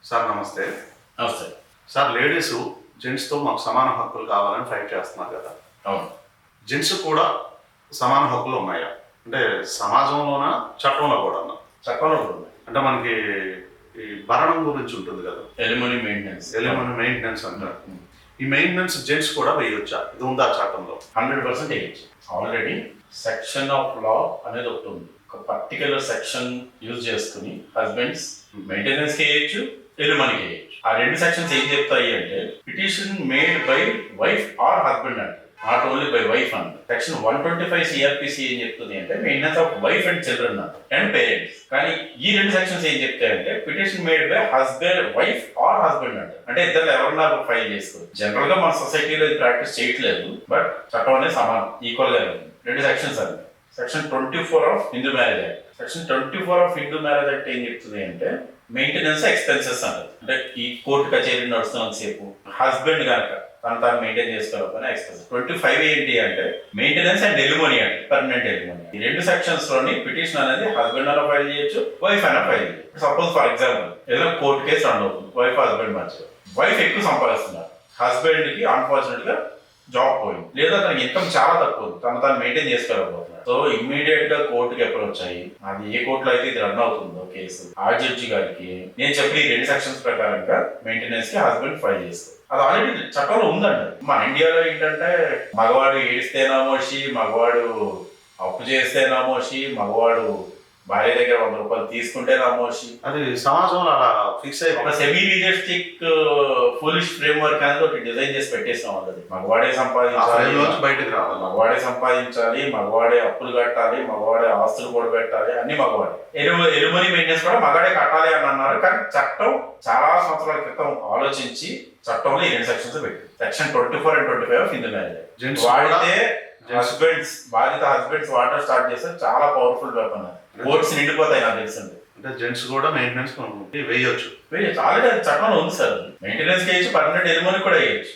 Sir నమస్తే. నమస్తే. Sir ladies జెంట్స్తో మాకు సమాన హక్కులు కావాలని ఫైట్ చేస్తున్నారు కదా. అవును. జెంట్స్ కూడా సమాన హక్కులు ఉన్నాయా? అంటే సమాజంలోన చట్టంలో కూడా చట్టంలో కూడా ఉన్నాయి. అంటే మనకి ఈ భరణం గురించి ఉంటుంది కదా, ఎలిమనీ మెయింటెనెన్స్ అంటారు. ఈ మెయింటెనెన్స్ జెంట్స్ కూడా వేయొచ్చా? ఇది ఉందా చట్టంలో? 100% వేయచ్చు. ఆల్రెడీ సెక్షన్ ఆఫ్ లా అనేది ఒకటి ఉంది. ఒక పర్టికులర్ సెక్షన్ యూజ్ చేసుకుని హస్బెండ్స్ మెయింటెనెన్స్ వేయచ్చు, ఎలిమనీకి వేయచ్చు. ఆ రెండు సెక్షన్స్ ఏం చెప్తాయి అంటే petition made by wife or husband అంటే, నాట్ ఓన్లీ బై వైఫ్ అంట. సెక్షన్ 125 సిఆర్పిసి ఏం చెప్తుంది అంటే maintenance of wife and children and parents. కానీ ఈ రెండు సెక్షన్స్ ఏం చెప్తాయంటే petition made by husband wife or husband అంటే ఇద్దరు ఎవరన్నా ఫైల్ చేసుకోవచ్చు. జనరల్ గా మన సొసైటీలో ఇది ప్రాక్టీస్ చేయట్లేదు, బట్ చట్టం అనేది సమానం, ఈక్వల్ గా ఉంది. రెండు సెక్షన్స్ అండి. Section 24 of Hindu marriage act. Section 24 of Hindu marriage act ఏం చెప్తుంది అంటే మెయింటెనెన్స్ ఎక్స్పెన్సెస్ అంటారు. అంటే ఈ కోర్టు కచేరీ నడుస్తున్నంత సేపు హస్బెండ్ కనుక తాను మెయింటైన్ చేసుకోవాలని ఎక్స్పెన్సెస్. 25 ఏంటి అంటే మెయింటెనెన్స్ అండ్ ఎలిమనీ అంటే పర్మనెంట్ ఎలిమనీ. ఈ రెండు సెక్షన్స్ లోని పిటిషన్ అనేది హస్బెండ్ అయినా ఫైల్ చేయొచ్చు, వైఫ్ అయినా ఫైల్ చేయొచ్చు. సపోజ్ ఫర్ ఎగ్జాంపుల్ ఏదైనా కోర్టు కేసు రన్ అవుతుంది, వైఫ్ హస్బెండ్ మధ్య. వైఫ్ ఎక్కువ సంపాదిస్తున్నారు, హస్బెండ్ కి అన్ఫార్చునేట్ గా జాబ్ పోయింది, లేదా తనకి ఇన్కమ్ చాలా తక్కువ ఉంది, తను మెయింటైన్ చేసుకోలేకపోతున్నారు. సో ఇమ్మీడియట్ గా కోర్టుకి అప్రోచ్ అయ్యి అది ఏ కోర్టులో అయితే ఇది రన్ అవుతుందో కేసు, ఆ జడ్జి గారికి నేను చెప్పిన ఈ రెండు సెక్షన్స్ ప్రకారంగా మెయింటెనెన్స్ కి హస్బెండ్ ఫైల్ చేస్తారు. అది ఆల్రెడీ చట్టంలో ఉందండి. మన ఇండియాలో ఏంటంటే మగవాడు ఏడిస్తేనామోషి, మగవాడు అప్పు చేస్తేనామోషి, మగవాడు భార్య దగ్గర 100 రూపాయలు తీసుకుంటే నామోషి. అది సమాజంలో అలా ఫిక్స్ అయ్యి ఒక సెమీ రియలిస్టిక్ ఫులిష్ ఫ్రేమ్వర్క్ అనేది ఒకటి డిజైన్ చేసి పెట్టేసాం. అది మగవాడే సంపాదించాలి, బయటకు రావాలి, మగవాడే సంపాదించాలి, మగవాడే అప్పులు కట్టాలి, మగవాడే ఆస్తులు కూడా పెట్టాలి, అన్ని మగవాడే. ఎలుమనీ మెయింటెనెన్స్ కూడా మగాడే కట్టాలి అని అన్నారు. కానీ చట్టం చాలా సంవత్సరాల క్రితం ఆలోచించి చట్టంలో ఈ రెండు సెక్షన్స్ పెట్టి section 24 and 25 of Hindu marriage వాడితే హస్బెండ్స్ వాడడం స్టార్ట్ చేస్తే చాలా పవర్ఫుల్ వెపన్. కోర్ట్స్ నిండిపోతాయి నాకు తెలిసింది. అంటే జెంట్స్ కూడా మెయింటెనెన్స్ వేయొచ్చు. ఆల్రెడీ అది చట్టంలో ఉంది సార్. మెయింటెనెన్స్ వేయచ్చు, పర్మనెంట్ ఎలిమనీ కూడా వేయచ్చు.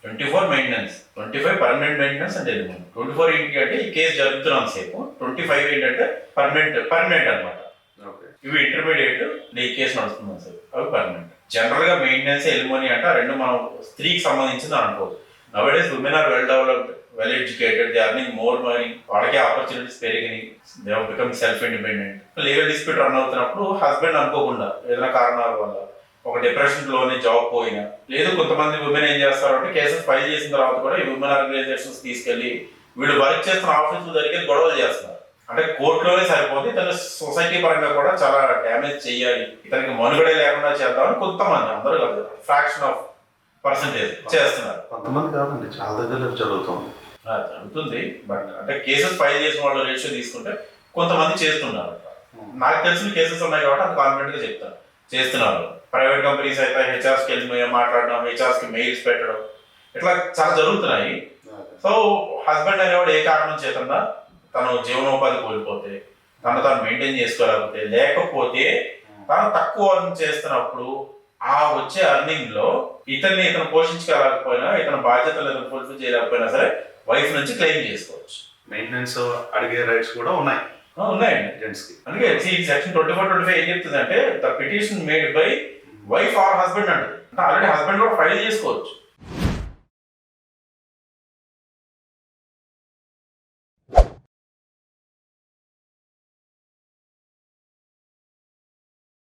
24 మెయింటెనెన్స్, 25 పర్మనెంట్ మెయింటెనెన్స్ అండ్ ఎలిమనీ. 24 ఏంటి అంటే ఈ కేసు జరుగుతున్నాం సేపు, 25 ఏంటంటే పర్మనెంట్ అనమాట. ఇవి ఇంటర్మీడియట్ ఈ కేసు నడుస్తున్నాం సార్, అవి పర్మనెంట్. జనరల్ గా మెయింటెనెన్స్ ఎలిమనీ అంటే ఆ రెండు మనం స్త్రీకి సంబంధించింది అనుకోవచ్చు. Nowadays women are well developed, well educated, they earning more money, వాళ్ళకి ఆపర్చునిటీస్ పెరిగినాయి, they have become self independent. Legal dispute run అవుతున్నప్పుడు హస్బెండ్ అనుకోకుండా ఏదైనా కారణాల వల్ల ఒక డిప్రెషన్ లోనే జాబ్ పోయినా, లేదు కొంతమంది ఉమెన్ ఏం చేస్తారంటే కేసెస్ ఫైల్ చేసిన తర్వాత కూడా ఈ ఉమెన్ ఆర్గనైజేషన్స్ తీసుకెళ్లి వీళ్ళు వర్క్ చేస్తున్న ఆఫీసుల దగ్గర గొడవలు చేస్తున్నారు. అంటే కోర్టులోనే సరిపోతే ఇతను సొసైటీ పరంగా కూడా చాలా డ్యామేజ్ చేయాలి, ఇతనికి మనుగడే లేకుండా చేద్దామని కొంతమంది, అందరూ కాదు, ఫ్రాక్షన్ ఆఫ్ పర్సెంటేజ్ చేస్తున్నారు. కొంతమంది కాదండి, చాలా దగ్గర జరుగుతుంది. బట్ అంటే కేసెస్ ఫైల్ చేసిన వాళ్ళు రేషియో తీసుకుంటే కొంతమంది చేస్తున్నారు. నాకు తెలిసిన కేసెస్ ఉన్నాయి కాబట్టి అది కాన్ఫిడెంట్ గా చెప్తాను, చేస్తున్నారు. ప్రైవేట్ కంపెనీస్ అయితే హెచ్ఆర్స్కి వెళ్ళి మాట్లాడడం, హెచ్ఆర్స్కి మెయిల్స్ పెట్టడం, ఇట్లా చాలా జరుగుతున్నాయి. సో హస్బెండ్ అనేవాడు ఏ కారణం చేతన్నా తను జీవనోపాధి కోల్పోతే, తను మెయింటైన్ చేసుకోలేకపోతే, లేకపోతే తను తక్కువ చేస్తున్నప్పుడు ఆ వచ్చే అర్నింగ్ లో ఇతను పోషించలేకపోయినా, ఇతని బాధ్యతలు ఫుల్ఫిల్ చేయలేకపోయినా సరే వైఫ్ నుంచి క్లెయిమ్ చేసుకోవచ్చు. మెయింటెనెన్స్ అడిగే రైట్స్ కూడా ఉన్నాయండి జెంట్స్ కి. అందుకే సెక్షన్ 24-25 ఏం చెప్తుంది అంటే the petition made by wife or husband అంటే ఆల్రెడీ హస్బెండ్ కూడా ఫైల్ చేసుకోవచ్చు.